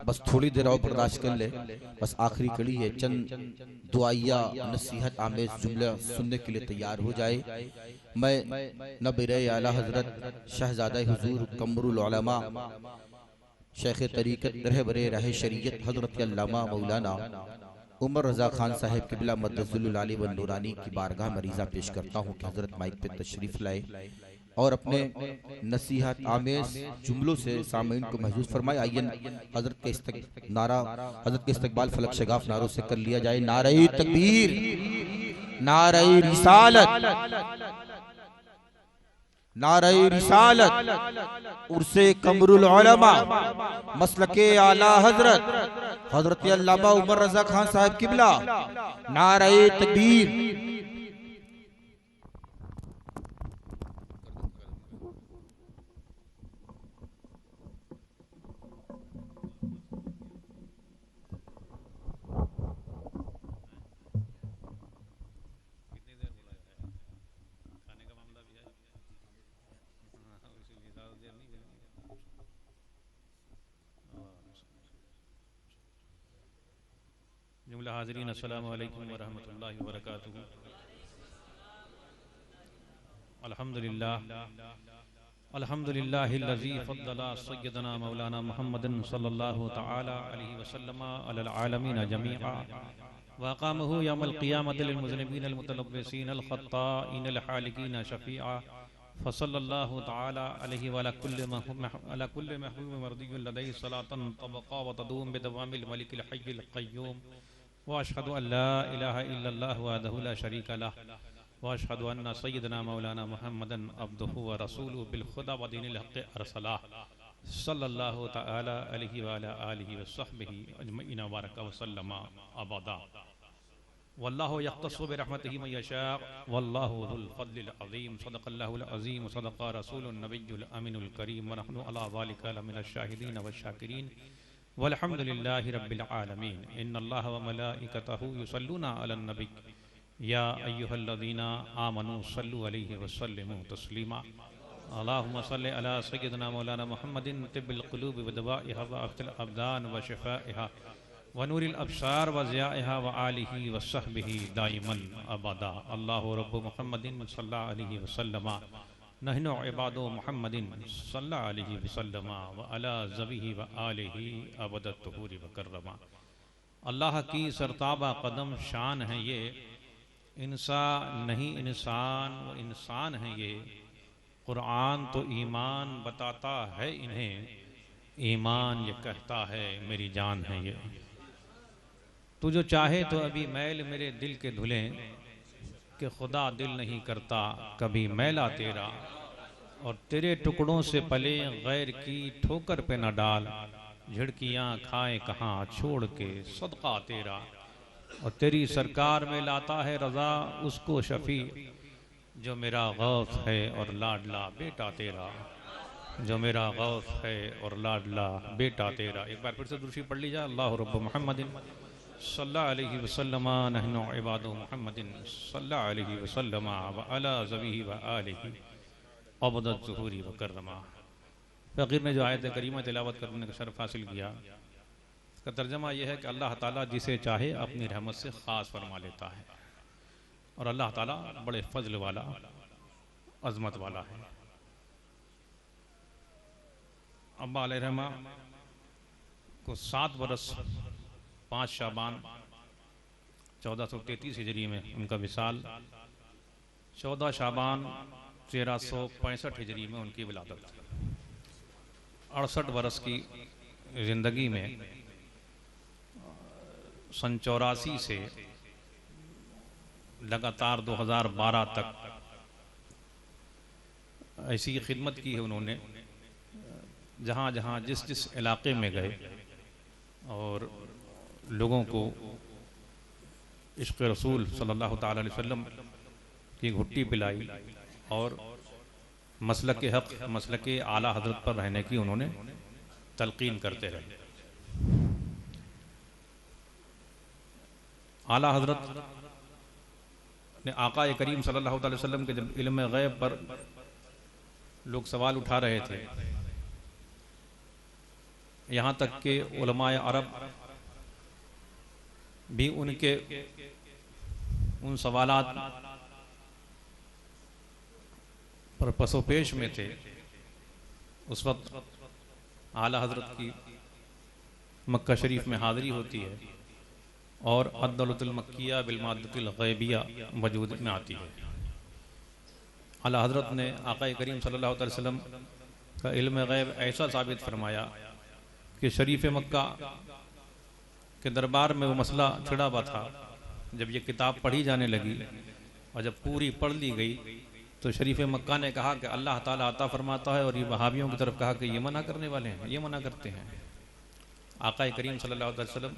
बस थोड़ी देर और बर्दाश्त कर ले, बस आखिरी कड़ी है। चंद दुआया नसीहत आमेज जुमला सुनने के लिए तैयार हो जाए। मैं नबीरे आला हजरत शहजादा हुजूर कमरुल उलमा शेख तरीक़त रहबरे रह शरीयत हजरत अल्लामा मौलाना उमर रज़ा खान साहब क़िबला मद्दसुल आली व नूरानी की बारगाह मरीज़ा पेश करता हूँ कि हजरत माइक पे तशरीफ़ लाए और अपने नसीहत आमेज जुमलों से सामीन को महसूस फरमाए। आइए हजरत के इस्तकबाल फलक शगाफ नारों से कर लिया जाए। नारे तकबीर, नारे रिसालत, नारे रिसालत, उर्से कमरुल उलमा मसलके आला हजरत हजरत अल्लामा उमर रज़ा खान साहब क़िबला। नारे तकबीर। जुमला हाज़रीन अस्सलामु अलैकुम व रहमतुल्लाहि व बरकातुहू। अल्हम्दुलिल्लाहिल्लज़ी फ़द्दला सय्यदना मौलाना मुहम्मदन सल्लल्लाहु तआला अलैहि वसल्लम अलल आलमीन जमीआ व अक़ामहु यौमल क़ियामति लिल मुज़निबीन अल मुतलव्विसीन अल ख़त्ताईन अल हालिकीन शफ़ीआ फ़सल्लल्लाहु तआला अलैहि व अला कुल्लि महबूब मर्दिय्यिन लदैहि सलातन तबक़ा व तदूम बिदवामिल मलिकिल हय्यिल क़य्यूम व अशहदु अल्ला इलाहा इल्लल्लाहु वहदहु ला शरीका लह व अशहदु अन्ना सय्यदना मौलाना मुहम्मदन अब्दुहु व रसूलुहु बिल खुदा व दीनिल हक़्क़ि अरसलह सल्लल्लाहु तआला अलैहि व अला आलिहि व सहबिहि अजमईन व बारक व सल्लमा अबदा। वल्लाहु यख्तस्सु बिरहमतिहि मन यशा वल्लाहु ज़ुल फ़ज़्लिल अज़ीम। सदक़ल्लाहुल अज़ीम व सदक़ा रसूलुन नबिय्युल अमीनुल करीम व नहनु अला ज़ालिका लमिनश शाहिदीन व शाकिरीन वल्हम्दुलिल्लाहि रब्बिल आलमीन। इन्नल्लाह व मलाइकतहु युसल्लूना अलन नबी या अय्युहल्लज़ीना आमनू सल्लु अलैहि व सल्लिमू तस्लीमा। अल्लाहुम्मा सल्लि अला सय्यिदिना मौलाना मुहम्मदिन तिब्बिल क़ुलूबि व दवाइहा व अफ़्तिल अब्दान व शिफ़ाइहा व नूरिल अब्सार व ज़ियाइहा व आलिहि व सहबिहि दाइमन अबदा। अल्लाहु रब्बु मुहम्मदिन सल्लल्लाहु अलैहि व सल्लम नहनु इबादु मुहम्मदिन सल्लल्लाहु अलैहि व सल्लम व अला ज़बिहि व आलिहि अबदत तुहूरि व कररमा। अल्लाह की सरताबा कदम शान है ये, इंसान नहीं इंसान व इंसान है ये। कुरान तो ईमान बताता है इन्हें, ईमान ये कहता है मेरी जान है ये। तू जो चाहे तो अभी मैल मेरे दिल के धुलें कि खुदा दिल नहीं करता कभी मैला तेरा। और तेरे टुकड़ों से पले गैर की ठोकर पे न डाल, झिड़कियाँ खाए कहाँ छोड़ के सदका तेरा। और तेरी सरकार में लाता है रज़ा उसको शफ़ी, जो मेरा गौस है और लाडला बेटा तेरा, जो मेरा गौस है और लाडला बेटा तेरा। एक बार फिर से दुरूद पढ़ लीजिए। अल्लाहु रब्बु मुहम्मदिन सल्लल्लाहु अलैहि वसल्लम नहनु इबादु मुहम्मदिन सल्लल्लाहु अलैहि वसल्लम व अला ज़बिहि व आलिहि अबदत ज़ुहूरि व कररमा। फ़कीर ने जो आयत करीमा तिलावत करने का शर्फ हासिल किया, इसका तर्जमा यह है कि अल्लाह ताला जिसे चाहे अपनी रहमत से ख़ास फरमा लेता है और अल्लाह ताला बड़े फजल वाला अज़मत वाला है। अब्बा अलैहिर्रहमा को 7 बरस 5 शाबान 1433 हिजरी में उनका विसाल, 14 शाबान 1365 हिजरी में उनकी विलादत। 68 बरस की ज़िंदगी में सन 84 से लगातार 2012 तक ऐसी खिदमत की है उन्होंने, जहाँ जहाँ जिस जिस इलाके में गए और लोगों को इश्क़ रसूल सल्लल्लाहु ताला अलैहि वसल्लम की घुट्टी पिलाई और मसलक के हक़ मसलक के आला हज़रत पर रहने की उन्होंने तलक़ीन करते रहे। आला हज़रत ने आका करीम सल्लल्लाहु अलैहि वसल्लम के जब इल्म गैब पर लोग सवाल उठा रहे थे यहाँ तक कि उलमाए अरब भी उनके उन सवालात पर पसोपेश में थे। उस वक्त आला हज़रत की मक्का शरीफ में हाज़िरी होती है और अद्दलतुल मक्किया बिल माद्दतिल ग़ैबिया वजूद में आती है। आला हज़रत ने आक़ा करीम सल्लल्लाहु अलैहि वसल्लम का इल्म गैब ऐसा साबित फरमाया कि शरीफ मक्का के दरबार में वो मसला छिड़ा हुआ था। जब ये किताब पढ़ी जाने लगी और जब पूरी पढ़ ली गई तो शरीफ मक्का ने कहा कि अल्लाह ताला अता फरमाता है, और ये वहाबियों की तरफ कहा कि ये मना करने वाले हैं, ये मना करते हैं। आक़ा करीम सल्लल्लाहु अलैहि वसल्लम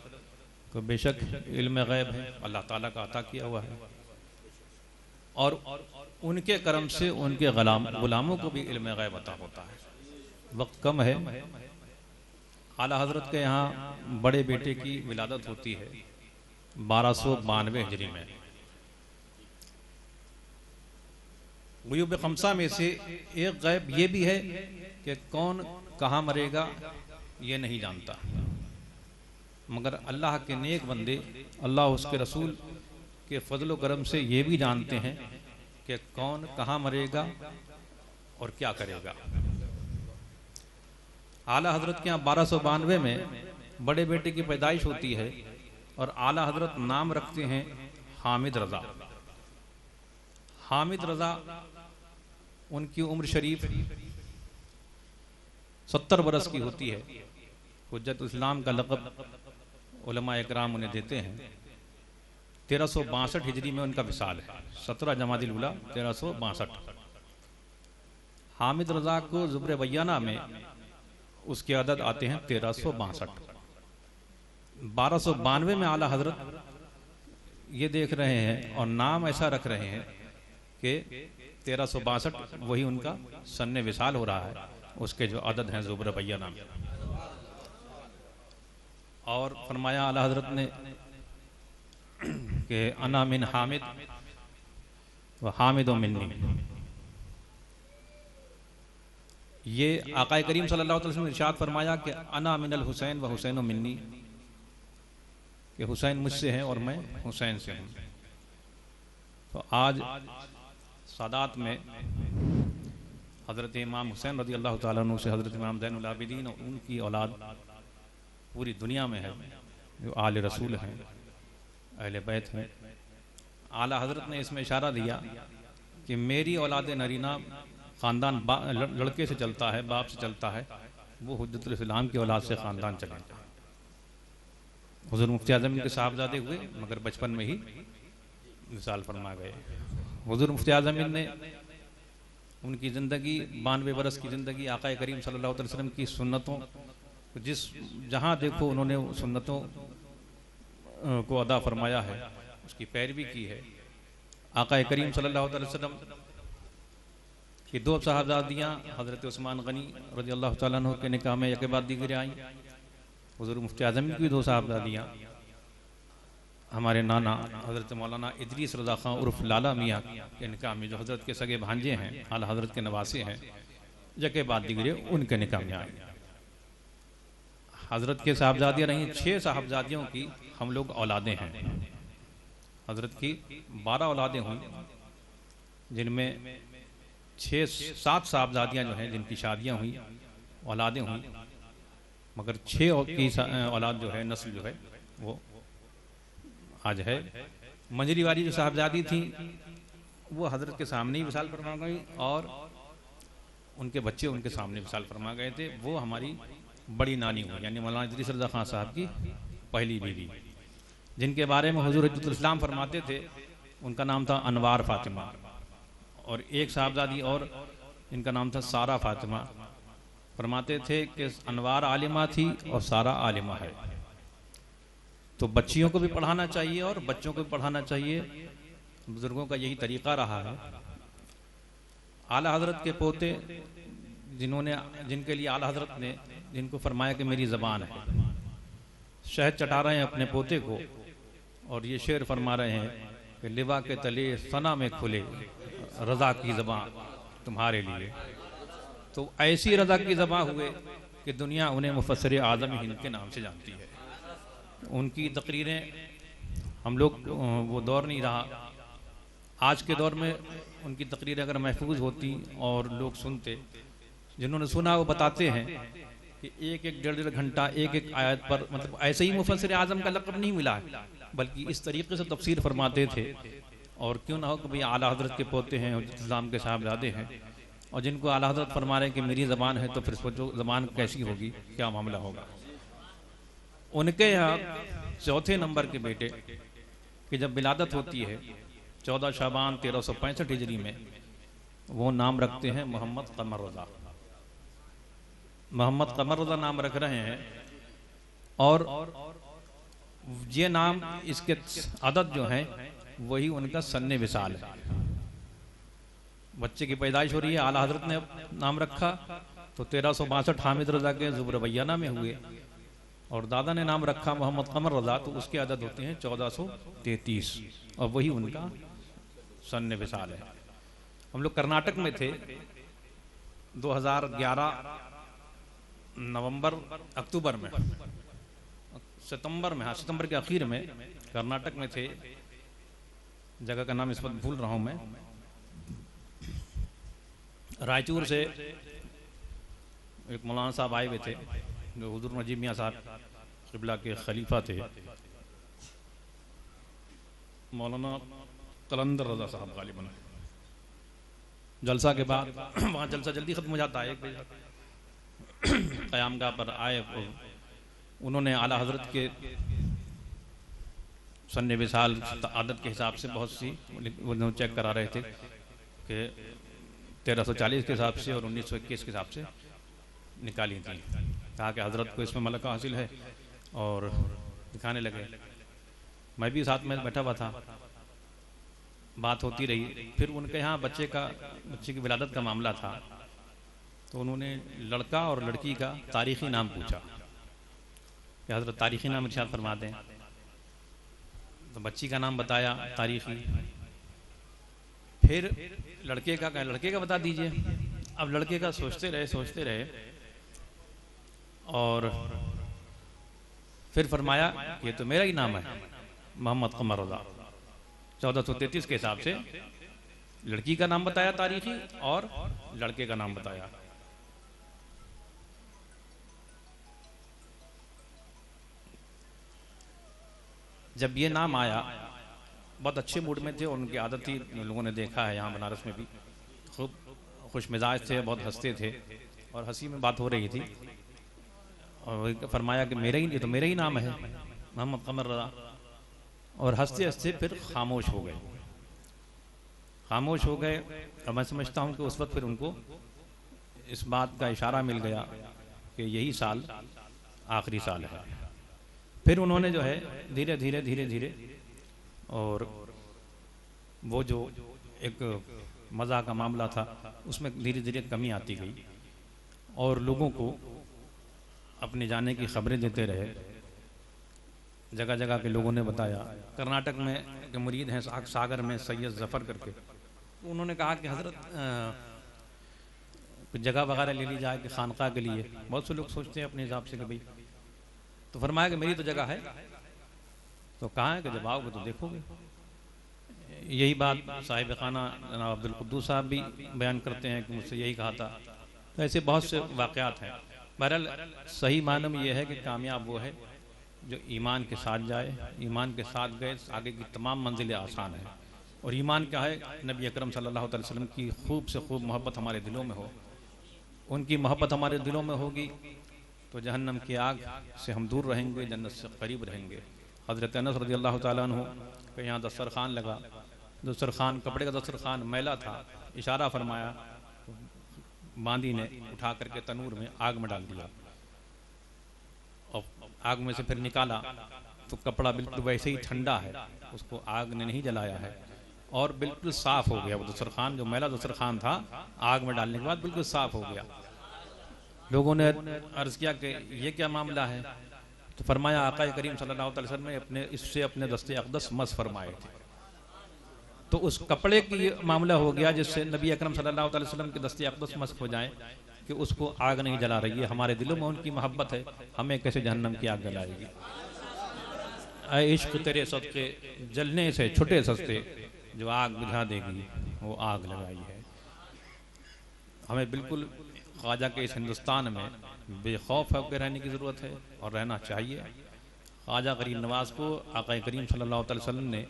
को बेशक इल्म गैब है, अल्लाह ताला का अता किया हुआ है, और उनके करम से उनके गुलामों को भी इल्म गैब अता होता है। वक्त कम है। आला हज़रत के यहाँ बड़े बेटे की विलादत होती है 1292 हिजरी में। ग़ुयूब ख़म्सा में से एक गैब ये भी है कि कौन कहाँ मरेगा ये नहीं जानता, मगर अल्लाह के नेक बंदे, अल्लाह उसके रसूल के फजल करम से ये भी जानते हैं कि कौन कहाँ मरेगा और क्या करेगा। आला हज़रत के यहाँ 1292 में बड़े बेटे की पैदाइश होती है और आला हज़रत नाम रखते हैं हामिद रज़ा। हामिद रज़ा, उनकी उम्र शरीफ 70 बरस की होती है। हुज्जत इस्लाम का लक़ब उलमाए इकराम उन्हें देते हैं। 1362 हिजरी में उनका विसाल है, 17 जमादिल उला 1362। हामिद रज़ा को ज़ुब्र बयाना में उसके अदद आते हैं 1362। 1292 में आला हज़रत ये देख रहे हैं और नाम ऐसा रख रहे हैं कि 1362 वही उनका सन्ने विसाल हो रहा है, उसके जो अदद हैं ज़ुब्र बयाना में। और फरमाया आला हज़रत ने कि अना मिन हामिद व हामिद मिन्नी। ये आक़ा करीम सल्लल्लाहु अलैहि वसल्लम ने इरशाद फरमाया कि अना मिनल हुसैन व हुसैन मिन्नी, कि हुसैन मुझसे हैं और मैं हुसैन से हूँ। तो आज सादात में हज़रत इमाम हुसैन रज़ी अल्लाह ताला अन्हु से हज़रत इमाम ज़ैनुल आबिदीन और उनकी औलाद पूरी दुनिया में है, जो आले रसूल हैं, अहले बैत हैं। आला हज़रत ने इसमें इशारा दिया कि मेरी औलाद नरीना ख़ानदान लड़के से चलता है, बाप से चलता है, वो हुज्जतुल इस्लाम की औलाद से ख़ानदान चलेगा। हुज़ूर मुफ्ती आज़म के साहबजादे हुए मगर बचपन में ही विसाल फरमा गए। हुज़ूर मुफ्ती आज़म ने उनकी ज़िंदगी 92 बरस की ज़िंदगी आक़ा करीम सल्लल्लाहु अलैहि वसल्लम की सुन्नतों, जिस जहाँ देखो उन्होंने सुन्नतों को अदा फरमाया है, उसकी पैरवी की है। आक़ा करीम सल्लल्लाहु अलैहि वसल्लम की 2 साहबजादियाँ हज़रत उस्मान गनी रज़ी अल्लाह ताला अन्हु के निकाह में एक बाद दीगर आईं। हुज़ूर मुफ्ती आज़म की 2 साहबजादियाँ हमारे नाना हज़रत मौलाना इदरीस रज़ा खां उर्फ लाला मियाँ के निकाह में, जो हज़रत के सगे भांजे हैं, आला हज़रत के नवासे हैं, यके बाद दीगर उनके निकाह में आए। हज़रत के साहबजादियाँ रहीं 6 साहबजादियों की हम लोग औलादें हैं। हज़रत की 12 औलादें हुई, जिनमें 6-7 साहबजादियाँ जो हैं जिनकी शादियाँ हुई, औलादें हुई, मगर 6 की औलाद जो है, नस्ल जो है, वो आज है। मंजरी वाली जो साहबजादी थी वो हज़रत के सामने ही विसाल फरमा गई और उनके बच्चे उनके सामने विसाल फरमा गए थे। वो हमारी बड़ी नानी हुई, यानी मौलाना इदरीस रज़ा खां साहब की पहली बीवी, जिनके बारे में हुज़ूर हुज्जतुल इस्लाम फरमाते थे उनका नाम था अनवार फातिमा, और एक साहबजादी और इनका नाम था सारा फातिमा। फरमाते थे कि अनवार आलिमा थी और सारा आलिमा है। तो बच्चियों को भी पढ़ाना चाहिए और बच्चों को भी पढ़ाना चाहिए, बुजुर्गों का यही तरीक़ा रहा है। आला हज़रत के पोते जिनके लिए आला हज़रत ने जिनको फरमाया कि मेरी ज़बान है, शहद चटा रहे हैं अपने पोते को और ये शेर फरमा रहे हैं कि लिवा के तले सना में खुले रज़ा की ज़बान तुम्हारे लिए। तो ऐसी रज़ा की ज़बान हुए कि दुनिया उन्हें मुफस्सिर आज़म हिंद के नाम से जानती है। उनकी तकरीरें हम लोग वो दौर नहीं रहा, आज के दौर में उनकी तकरीरें अगर महफूज होती और लोग सुनते, जिन्होंने सुना वो बताते हैं कि एक एक डेढ़ घंटा एक एक आयत पर, मतलब ऐसे ही मुफस्सिर आज़म का लक़ब नहीं मिला है, बल्कि इस तरीके से तफसीर फरमाते थे। और क्यों ना हो कि भाई आला हज़रत के पोते हैं, इस्लाम के साहबजादे हैं, और जिनको आला हज़रत फरमा रहे हैं कि मेरी ज़बान है, तो फिर सोचो ज़बान कैसी होगी, क्या मामला होगा। उनके यहाँ चौथे नंबर के बेटे कि जब विलादत होती है 14 शाबान 1365 हिजरी में, वो नाम रखते हैं मोहम्मद कमर रज़ा। मोहम्मद कमर रज़ा नाम रख रहे हैं, और ये नाम, इसके अदद जो है वही उनका सन्ने विसाल है। बच्चे की पैदाइश हो रही है, आला हज़रत ने नाम रखा तो 1362 हामिद रज़ा के ज़ुबरबैयाना में हुए, और दादा ने नाम रखा मोहम्मद कमर रज़ा, तो उसके अदद होते हैं 1433, और वही उनका सन्ने विसाल है। हम लोग कर्नाटक में थे 2011 नवंबर अक्टूबर में, सितंबर में, हाँ सितंबर के आखिर में कर्नाटक में थे। जगह का नाम इस वक्त भूल रहा हूँ मैं। रायचूर से एक मौलाना साहब आए हुए थे जो हुजूर नजीब मियाँ साहब क़िबला के खलीफा थे, मौलाना कलंदर रज़ा साहब गालिबन। जलसा के बाद वहाँ जलसा जल्दी ख़त्म हो जाता है, 1 बजे क़यामगाह पर आए। उन्होंने आला हज़रत के सन्ने विसाल आदत के हिसाब से बहुत सी वो चेक करा रहे थे कि 1340 के हिसाब से और 1921 के हिसाब से निकाली थी। कहा कि हज़रत को इसमें मलका हासिल है, और दिखाने लगे। मैं भी साथ में बैठा हुआ था, बात होती रही। फिर उनके यहाँ बच्चे की विलादत का मामला था, तो उन्होंने लड़का और लड़की का तारीख़ी नाम पूछा कि हज़रत तारीख़ी नाम इरशाद फरमा दें। तो बच्ची का नाम बताया तारीख़ी, फिर लड़के का बता दीजिए। अब लड़के का सोचते रहे और फिर फरमाया ये तो मेरा ही नाम है, मोहम्मद कमर रज़ा। 1433 के हिसाब से लड़की का नाम बताया तारीख़ी, और लड़के का नाम बताया। जब ये नाम आया, बहुत अच्छे मूड में थे, और उनकी आदत थी, लोगों ने देखा है यहाँ बनारस में भी, खूब खुश मिजाज थे, बहुत हंसते थे, और हंसी में बात हो रही थी। और फरमाया कि ये तो मेरा ही नाम है, मोहम्मद कमर रज़ा। और हंसते हंसते फिर खामोश हो गए। और मैं समझता हूँ कि उस वक्त फिर उनको इस बात का इशारा मिल गया कि यही साल आखिरी साल है। फिर उन्होंने जो है धीरे धीरे और वो जो एक मज़ा का मामला था उसमें धीरे धीरे कमी आती गई, और लोगों को अपने जाने की खबरें देते रहे। जगह जगह के लोगों ने बताया। कर्नाटक में एक मुरीद हैं सागर में सैयद ज़फ़र करके, उन्होंने कहा कि हज़रत कुछ जगह वगैरह ले ली जाए कि खानका के लिए। बहुत से लोग सोचते हैं अपने हिसाब से कि भाई, तो फरमाया कि मेरी तो जगह है। तो कहाँ है कि जब आओगे तो देखोगे। यही बात साहिब खाना जनाब अब्दुल कुद्दूस साहब भी बयान करते हैं कि मुझसे यही कहा था। तो ऐसे बहुत से वाक़यात हैं। बहरहाल सही मानम यह है कि कामयाब वो है जो ईमान के साथ जाए। ईमान के साथ गए, आगे की तमाम मंजिलें आसान हैं। और ईमान क्या है, नबी अकरम सल्लल्लाहु अलैहि वसल्लम की खूब से खूब मोहब्बत हमारे दिलों में हो। उनकी मोहब्बत हमारे दिलों में होगी तो जहन्नम की आग से हम दूर रहेंगे, जन्नत से करीब रहेंगे। हज़रत अनस रज़ियल्लाहु ताला अन्हु के यहाँ दस्तरखान लगा, दस्तरखान कपड़े का दस्तरखान मैला था, इशारा फरमाया, बांदी ने उठा करके तनूर में आग में डाल दिया और आग में से फिर निकाला तो कपड़ा बिल्कुल वैसे ही ठंडा है, उसको आग ने नहीं जलाया है और बिल्कुल साफ़ हो गया। वो दस्तरखान जो मैला दस्तरखान था आग में डालने के बाद बिल्कुल साफ़ हो गया। लोगों ने अर्ज़ किया कि ये क्या मामला है, तो फरमाया आका करीम सल्लल्लाहु अलैहि वसल्लम ने इससे अपने दस्ते अक़दस मस फरमाए थे। तो उस कपड़े की मामला हो गया जिससे नबी अकरम सल्लल्लाहु अलैहि वसल्लम के दस्ते अक़दस मस हो जाए। कि उसको आग नहीं जला रही है, हमारे दिलों में उनकी मोहब्बत है, हमें कैसे जहन्नम की आग जलाएगी। ऐ इश्क तेरे सदके जलने से छुटे सस्ते, जो आग बुझा देगी वो आग लगाई है। हमें बिल्कुल ख्वाजा के इस हिंदुस्तान में बेखौफ होकर रहने की ज़रूरत है और रहना चाहिए। ख्वाजा गरीब नवाज को आक़ा करीम सल्लल्लाहु अलैहि वसल्लम ने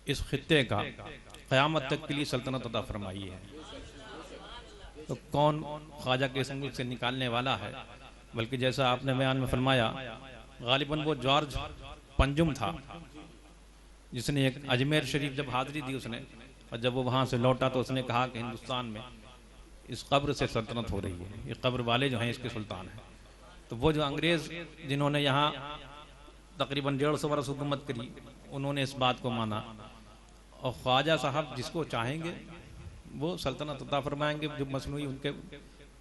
इस खित्ते का क़यामत तक के लिए सल्तनत अता फरमाई है। तो कौन ख्वाजा के इस मुल्क से निकालने वाला है? बल्कि जैसा आपने बयान में फरमाया, गालिबन वो जॉर्ज पंजुम था जिसने एक अजमेर शरीफ जब हाजिरी दी उसने, और जब वो वहाँ से लौटा तो उसने कहा कि हिंदुस्तान में इस कब्र से सल्तनत हो रही है, ये कब्र वाले जो हैं इसके सुल्तान हैं। तो वो जो अंग्रेज़ जिन्होंने यहाँ तकरीबन 150 वर्ष हुकूमत करी, उन्होंने इस बात को माना और ख्वाजा साहब जिसको चाहेंगे वो सल्तनत अता फरमाएंगे जो मसनूई उनके।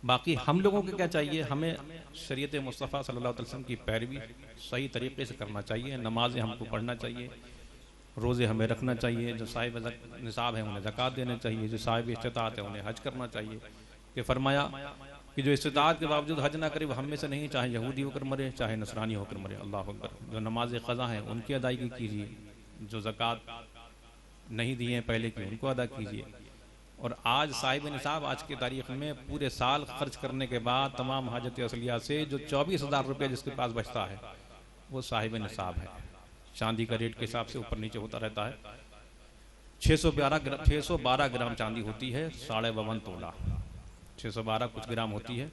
बाकी हम लोगों को क्या चाहिए? हमें शरीयत मुस्तफ़ा सल्लल्लाहु अलैहि वसल्लम की पैरवी सही तरीके से करना चाहिए, नमाजें हमको पढ़ना चाहिए, रोज़े हमें रखना चाहिए, जो साहिब निसाब हैं उन्हें ज़कात देना चाहिए, जो साहिब इस्तिताअत है उन्हें हज करना चाहिए। कि फरमाया कि जो इस्तिताअत के बावजूद हज ना करे वो हम में से नहीं, चाहे यहूदी होकर मरे चाहे नसरानी होकर मरे। अल्लाह अकबर। जो नमाज क़ज़ा हैं उनकी अदायगी कीजिए, जो ज़कात नहीं दिए पहले की उनको अदा कीजिए। और आज साहिब निसाब आज की तारीख में पूरे साल खर्च करने के बाद तमाम हाजत असलिया से जो 24,000 रुपये जिसके पास बचता है वो साहिब निसाब है। चांदी का रेट के हिसाब से ऊपर नीचे होता रहता है। 612 ग्राम चांदी होती है, 52.5 तोला, 612 कुछ ग्राम होती है।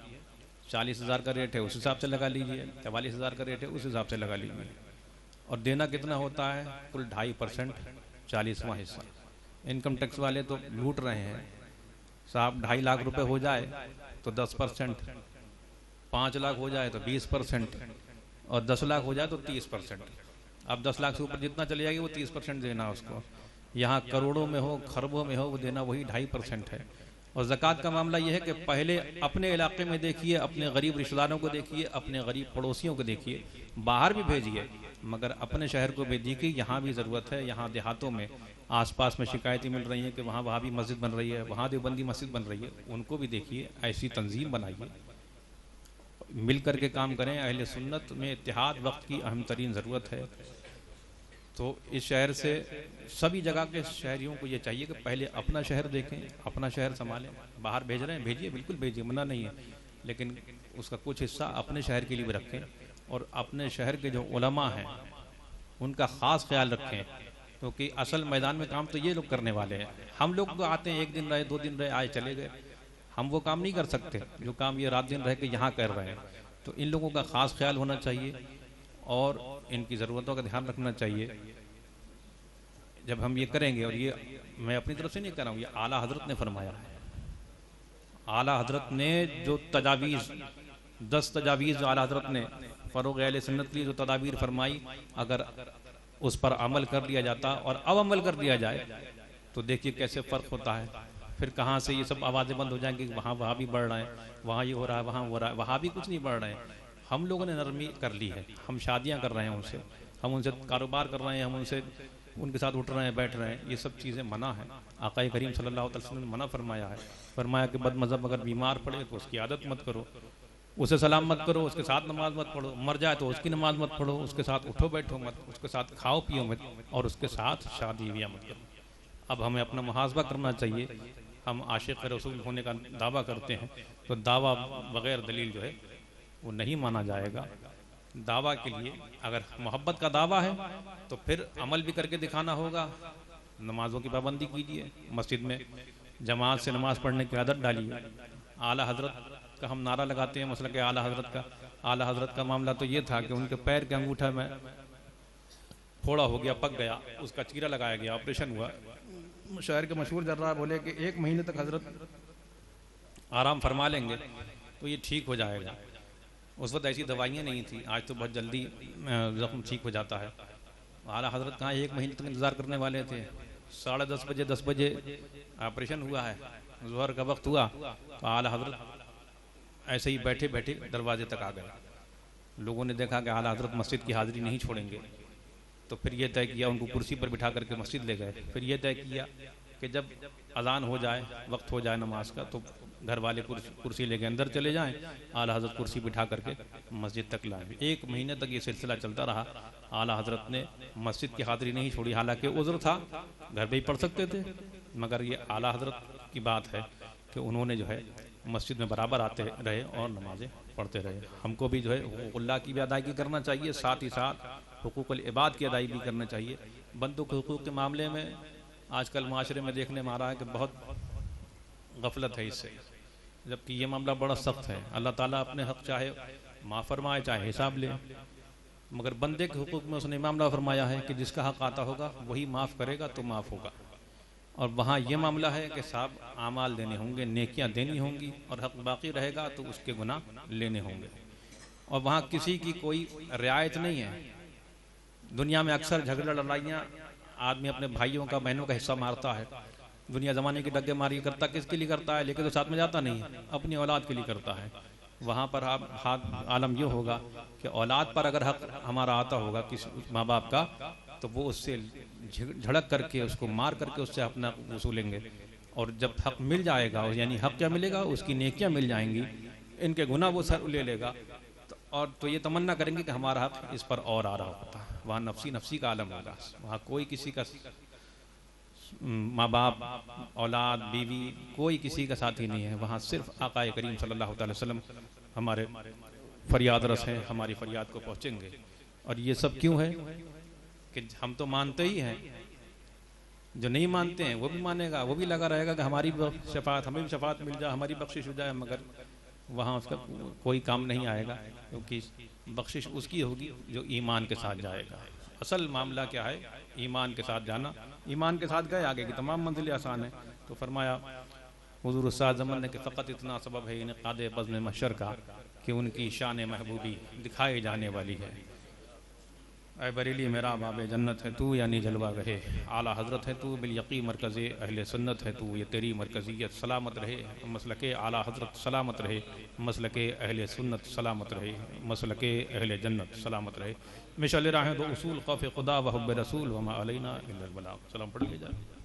40,000 का रेट है उस हिसाब से लगा लीजिए, 44,000 का रेट है उस हिसाब से लगा लीजिए। और देना कितना होता है? कुल 2.5%, 40वां हिस्सा। इनकम टैक्स वाले तो लूट रहे हैं साहब। 2.5 लाख रुपए हो जाए तो 10%, 5 लाख हो जाए तो 20%, और 10 लाख हो जाए तो 30%। अब 10 लाख से ऊपर जितना चले जाएगी वो 30% देना उसको। यहाँ करोड़ों में हो खरबों में हो वो देना वही 2.5% है। और ज़कात का मामला ये है कि पहले अपने इलाके में देखिए, अपने गरीब रिश्तेदारों को देखिए, अपने गरीब पड़ोसियों को देखिए, बाहर भी भेजिए मगर अपने शहर को भी देखिए। यहाँ भी ज़रूरत है। यहाँ देहातों में आसपास में शिकायतें मिल रही हैं कि वहाँ वहाबी मस्जिद बन रही है, वहाँ देवबंदी मस्जिद बन रही है, उनको भी देखिए। ऐसी तंजीम बनाइए, मिल कर के काम करें। अहले सुन्नत में इत्तेहाद वक्त की अहम तरीन ज़रूरत है। तो इस शहर से सभी जगह के शहरियों को ये चाहिए कि पहले अपना शहर देखें, अपना शहर संभालें। बाहर भेज रहे हैं भेजिए, बिल्कुल भेजिए, मना नहीं है, लेकिन उसका कुछ हिस्सा अपने शहर के लिए भी रखें और अपने शहर के जो उलमा हैं उनका ख़ास ख्याल रखें, क्योंकि असल मैदान में काम तो ये लोग करने वाले हैं। हम लोग तो आते हैं, 1 दिन रहे 2 दिन रहे, आए चले गए। हम वो काम नहीं कर सकते जो काम ये रात दिन रह के यहाँ कर रहे हैं। तो इन लोगों का ख़ास ख्याल होना चाहिए और इनकी ज़रूरतों का ध्यान रखना चाहिए। जब हम ये करेंगे, और ये मैं अपनी तरफ से नहीं कर रहा हूँ, ये आला हजरत ने फरमाया है। आला हजरत ने जो तजावीज़ 10 तजावीज़ आला हजरत ने फ़रोग़ अहले सुन्नत के लिए जो तदाबीर फरमाई, अगर उस पर अमल कर लिया जाता और अब अमल कर लिया जाए तो देखिए कैसे फ़र्क होता है। फिर कहाँ से ये सब आवाज़ें बंद हो जाएंगी, वहाँ भी बढ़ रहे हैं, वहाँ ये हो रहा है, वहाँ हो रहा है। वहाँ भी कुछ नहीं बढ़ रहे हैं। हम लोगों ने नरमी कर ली है, हम शादियाँ कर रहे हैं उनसे, हम उनसे कारोबार कर रहे हैं, हम उनसे उनके साथ उठ रहे हैं, बैठ रहे हैं। ये सब चीज़ें मना है। आक़ा करीम सल्लल्लाहु अलैहि वसल्लम ने मना फरमाया है। फरमाया कि बदमज़हब अगर बीमार पड़े तो उसकी आदत मत करो, उसे सलाम मत करो, उसके साथ नमाज मत पढ़ो, मर जाए तो उसकी नमाज मत पढ़ो, उसके साथ उठो बैठो मत, उसके साथ खाओ पियो मत, और उसके साथ शादी ब्याह मत करो। अब हमें अपना मुहासबा करना चाहिए। हम आशिक़ रसूल होने का दावा करते हैं तो दावा बग़ैर दलील जो है वो नहीं माना जाएगा। दावा के लिए अगर मोहब्बत का दावा है तो फिर अमल भी करके दिखाना होगा। नमाजों की पाबंदी कीजिए, मस्जिद में जमात से नमाज पढ़ने की आदत डालिए। आला हजरत का हम नारा लगाते हैं, मसला के आला हजरत का मामला तो ये था कि उनके पैर के अंगूठा में फोड़ा हो गया, पक गया, उसका चीरा लगाया गया, ऑपरेशन हुआ। शहर के मशहूर जर्रा बोले कि 1 महीने तक हजरत आराम फरमा लेंगे तो ये ठीक हो जाएगा। उस वक्त ऐसी दवाइयाँ नहीं थी, आज तो बहुत जल्दी ज़ख्म ठीक हो जाता है। आला हजरत कहाँ 1 महीने तक इंतज़ार करने वाले थे। 10:30 बजे 10 बजे ऑपरेशन हुआ है, ज़ोहर का वक्त हुआ तो आला हजरत ऐसे ही बैठे बैठे दरवाजे तक आ गए। लोगों ने देखा कि आला हजरत मस्जिद की हाज़िरी नहीं छोड़ेंगे तो फिर ये तय किया, उनको कुर्सी पर बिठा करके मस्जिद ले गए। फिर ये तय किया कि जब अज़ान हो जाए, वक्त हो जाए नमाज का, तो घर वाले कुर्सी लेके अंदर चले जाएं, आला हज़रत कुर्सी बिठा करके मस्जिद तक लाएं। 1 महीने तक ये सिलसिला चलता रहा। आला हज़रत ने मस्जिद की हाज़िरी नहीं छोड़ी, हालांकि उज़्र था, घर पे ही पढ़ सकते थे, मगर ये आला हज़रत की बात है कि उन्होंने जो है मस्जिद में बराबर आते रहे और नमाज़ें पढ़ते रहे। हमको भी जो है हुकूकुल्लाह की भी अदायगी करना चाहिए, साथ ही साथ हुकूकुल इबाद की अदायगी भी करना चाहिए। बंदों के हुकूक के मामले में आजकल माशरे में देखने में आ रहा है कि बहुत गफलत है इससे, जबकि ये मामला बड़ा सख्त है। अल्लाह ताला अपने हक़ चाहे माफ़ फरमाए चाहे हिसाब ले, मगर बंदे के हुकूक में उसने मामला फरमाया है कि जिसका हक़ आता होगा वही माफ़ करेगा तो माफ़ होगा। और वहाँ ये मामला है कि साहब आमाल देने होंगे, नेकियां देनी होंगी, और हक़ बाकी रहेगा तो उसके गुनाह लेने होंगे। और वहाँ किसी की कोई रियायत नहीं है। दुनिया में अक्सर झगड़ा लड़ाइयाँ आदमी अपने भाइयों का बहनों का हिस्सा मारता है। दुनिया ज़माने की डग्गे मारी करता किसके लिए करता है, लेकिन तो साथ में जाता नहीं है, अपनी औलाद के लिए करता है। वहाँ पर आप हाथ आलम ये होगा कि औलाद पर अगर हक़ हमारा आता होगा किसी माँ बाप का, तो वो उससे झड़क करके उसको मार करके उससे अपना वसूलेंगे। और जब हक़ मिल जाएगा, यानी हक़ क्या मिलेगा, उसकी नेकियां मिल जाएंगी, इनके गुनाह वो सर ले लेगा, तो ये तमन्ना करेंगे कि हमारा हक़ इस पर और आ रहा होता। वहाँ नफसी नफसी का आलम होगा। वहाँ कोई किसी का माँ बाप, औलाद, बीवी, कोई किसी का साथी नहीं है। वहाँ सिर्फ आक़ाए करीम सल्लल्लाहु अलैहि वसल्लम हमारे फरियाद रस हैं, हमारी फरियाद को पहुँचेंगे। और ये सब क्यों है कि हम तो मानते ही हैं, जो नहीं मानते हैं वो भी मानेगा, वो भी लगा रहेगा कि हमारी शफात, हमें भी शफात मिल जाए, हमारी बख्शिश हो जाए, मगर वहाँ उसका कोई काम नहीं आएगा, क्योंकि बख्शिश उसकी होगी जो ईमान के साथ जाएगा। असल मामला क्या है, ईमान के साथ जाना। ईमान के साथ गए, आगे की तमाम मंजिलें आसान है। तो फरमाया हुज़ूर उस्ताद ज़मान ने कि फ़कत इतना सबब है इनक़ाद बज़्म महशर का कि उनकी शान महबूबी दिखाई जाने वाली है। ऐ बरेली मेरा बाब जन्नत है तू, यानी जलवा गहे आला हज़रत है तू, बिल यक़ी मरकज़ अहले सुन्नत है तू, ये तेरी मरकज़ियत सलामत रहे, मसलके आला हज़रत सलामत रहे, मसलके अहले सुन्नत सलामत रहे, मसलके अहले जन्नत सलामत रहे। मिशल राहें दो उसूल खौफ़ खुदा व हुब्ब रसूल व मा अलैना इल्लल बलाग। सलाम पढ़ लीजिए।